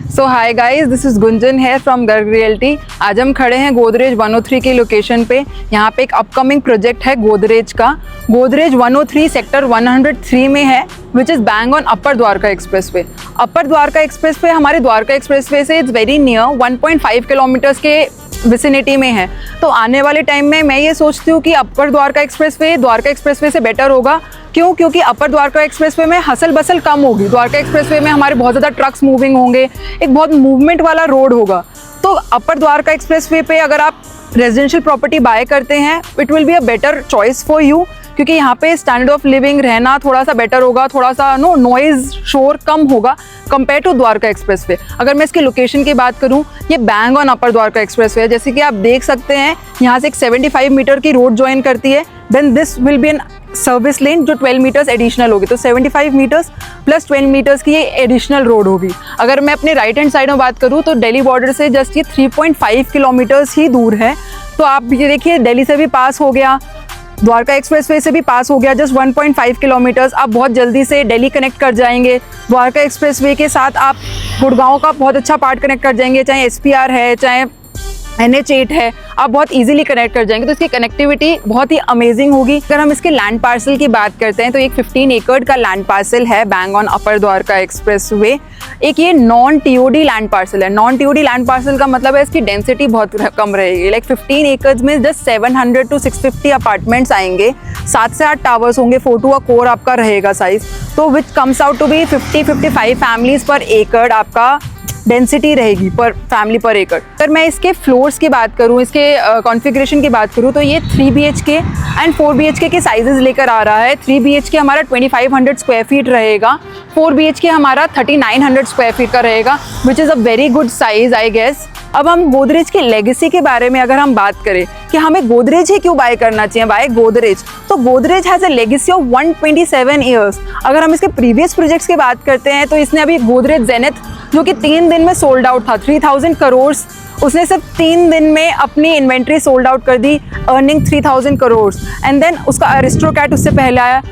So hi guys, this is Gunjan है from Garg realty. आज हम खड़े हैं गोदरेज 103 की लोकेशन पे। यहाँ पे एक अपकमिंग प्रोजेक्ट है गोदरेज का। गोदरेज 103 सेक्टर 103 में है, which is bang on upper Dwarka express way. Upper Dwarka express way हमारे द्वारका एक्सप्रेस वे से इट्स वेरी नियर, 1.5 किलोमीटर्स के विसिनिटी में है। तो आने वाले टाइम में मैं ये सोचती हूँ कि अपर द्वारका एक्सप्रेस वे से बेटर होगा। क्यों? क्योंकि अपर द्वारका एक्सप्रेस वे में हसल बसल कम होगी। द्वारका एक्सप्रेस वे में हमारे बहुत ज़्यादा ट्रक्स मूविंग होंगे, एक बहुत मूवमेंट वाला रोड होगा। तो अपर द्वारका एक्सप्रेस वे पे अगर आप रेजिडेंशियल प्रॉपर्टी बाय करते हैं, it will be a better choice for you, क्योंकि यहाँ पे स्टैंडर्ड ऑफ लिविंग रहना थोड़ा सा बेटर होगा, थोड़ा सा नॉइज शोर कम होगा compare to Dwarka expressway. अगर मैं इसकी लोकेशन की बात करूँ, ये bang on upper Dwarka expressway है। जैसे कि आप देख सकते हैं, यहाँ से एक 75 मीटर की रोड ज्वाइन करती है। Then this will be an service lane जो 12 मीटर्स एडिशनल होगी। तो 75 मीटर्स प्लस 12 मीटर्स की ये एडिशनल रोड होगी। अगर मैं अपने राइट हैंड साइड में बात करूँ तो दिल्ली बॉर्डर से जस्ट ये 3.5 किलोमीटर्स ही दूर है। तो आप ये देखिए, दिल्ली से भी पास हो गया, द्वारका एक्सप्रेसवे से भी पास हो गया, जस्ट 1.5 किलोमीटर्स। आप बहुत जल्दी से दिल्ली कनेक्ट कर जाएंगे। द्वारका एक्सप्रेसवे के साथ आप गुड़गांव का बहुत अच्छा पार्ट कनेक्ट कर जाएंगे, चाहे SPR है, चाहे NH8 है, आप बहुत इजीली कनेक्ट कर जाएंगे। तो इसकी कनेक्टिविटी बहुत ही अमेजिंग होगी। अगर हम इसके लैंड पार्सल की बात करते हैं तो एक 15 एकड़ का लैंड पार्सल है bang on upper Dwarka expressway. एक ये नॉन TOD लैंड पार्सल है। नॉन TOD लैंड पार्सल का मतलब है इसकी डेंसिटी बहुत कम रहेगी। लाइक 15 एकर्स में जस्ट 700 to 650 अपार्टमेंट्स आएंगे, 7 से 8 टावर्स होंगे, 4 to a कोर आपका रहेगा साइज। तो which comes out to be 50-55 families per एकड़ आपका डेंसिटी रहेगी पर फैमिली पर एकड़। अगर मैं इसके फ्लोर्स की बात करूँ, इसके कॉन्फ़िगरेशन की बात करूँ, तो ये 3 BHK एंड 4 BHK के साइजेस लेकर आ रहा है। 3 BHK हमारा 2500 स्क्वायर फीट रहेगा, 4 BHK हमारा 3900 स्क्वायर फीट का रहेगा, which is a very good size I guess. अब हम गोदरेज की लेगेसी के बारे में अगर हम बात करें कि हमें गोदरेज ही क्यों बाय करना चाहिए, बाय गोदरेज, तो Godrej has a legacy of 127 years. अगर हम इसके प्रीवियस प्रोजेक्ट्स की बात करते हैं तो इसने अभी गोदरेज जेनिथ जो कि 3 दिन में सोल्ड आउट था, 3000 करोड़, उसने सिर्फ 3 दिन में अपनी इन्वेंट्री सोल्ड आउट कर दी, अर्निंग 3000 करोड़। एंड देन उसका अरिस्टोकैट उससे पहले आया,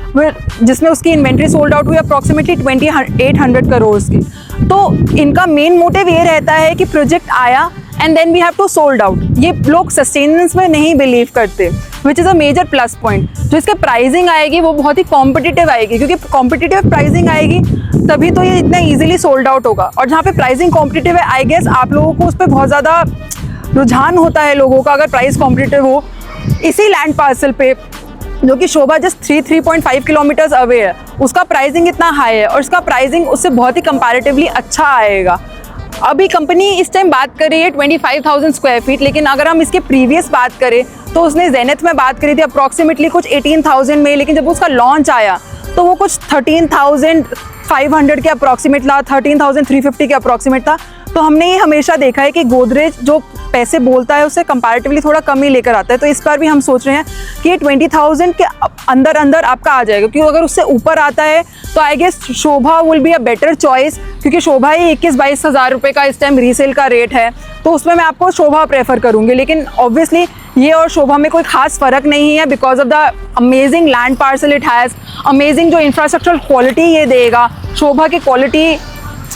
जिसमें उसकी इन्वेंट्री सोल्ड आउट हुई अप्रॉक्सीमेटली 2800 करोड़ की। तो इनका मेन मोटिव ये रहता है कि प्रोजेक्ट आया and then we have to sold out. ये लोग सस्टेनेंस में नहीं बिलीव करते, which is a major plus point. जो इसके प्राइसिंग आएगी वो बहुत ही कॉम्पिटिटिव आएगी, क्योंकि कॉम्पिटिटिव प्राइसिंग आएगी तभी तो ये इतना इजीली सोल्ड आउट होगा। और जहाँ पे प्राइसिंग कॉम्पिटिटिव है, आई गेस आप लोगों को उस पर बहुत ज़्यादा रुझान होता है लोगों का, अगर प्राइस कॉम्पिटिटिव हो। इसी लैंड पार्सल पे जो कि शोभा जस्ट 3.5 किलोमीटर्स अवे है, उसका प्राइसिंग इतना हाई है और इसका प्राइसिंग उससे बहुत ही कंपैरेटिवली अच्छा आएगा। अभी कंपनी इस टाइम बात कर रही है 25,000 स्क्वायर फीट, लेकिन अगर हम इसके प्रीवियस बात करें तो उसने जेनिथ में बात करी थी अप्रॉक्सीमेटली कुछ 18,000 में, लेकिन जब उसका लॉन्च आया तो वो कुछ 13,500 के अप्रॉक्सीमेट था, 13,350 के अप्रॉक्सीमेट था। तो हमने ये हमेशा देखा है कि गोदरेज जो पैसे बोलता है उससे कंपैरेटिवली थोड़ा कम ही लेकर आता है। तो इस बार भी हम सोच रहे हैं कि ये 20,000 के अंदर अंदर आपका आ जाएगा, क्योंकि अगर उससे ऊपर आता है तो I guess Sobha will be a better choice, क्योंकि शोभा ही 21-22 हज़ार रुपये का इस टाइम रीसेल का रेट है। तो उसमें मैं आपको शोभा प्रेफर करूँगी, लेकिन ऑब्वियसली ये और शोभा में कोई खास फ़र्क नहीं है, because of the amazing land parcel it has, amazing जो इंफ्रास्ट्रक्चरल क्वालिटी ये देगा। शोभा की quality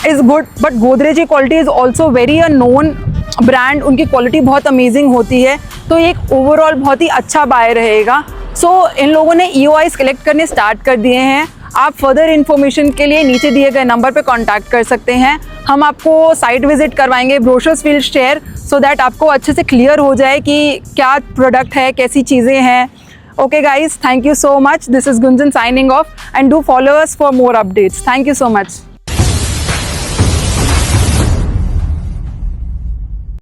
is good, but Godrej की quality is also very a known brand, उनकी क्वालिटी बहुत अमेजिंग होती है। तो ये एक ओवरऑल बहुत ही अच्छा बाय रहेगा। सो इन लोगों ने EOIs कलेक्ट करने स्टार्ट कर दिए हैं। आप फर्दर इन्फॉर्मेशन के लिए नीचे दिए गए नंबर पे कांटेक्ट कर सकते हैं। हम आपको साइट विजिट करवाएंगे, brochures will share, so that आपको अच्छे से क्लियर हो जाए कि क्या प्रोडक्ट है, कैसी चीज़ें हैं। Okay guys, thank you so much. This is Gunjan signing off, and do follow us for more updates. Thank you so much.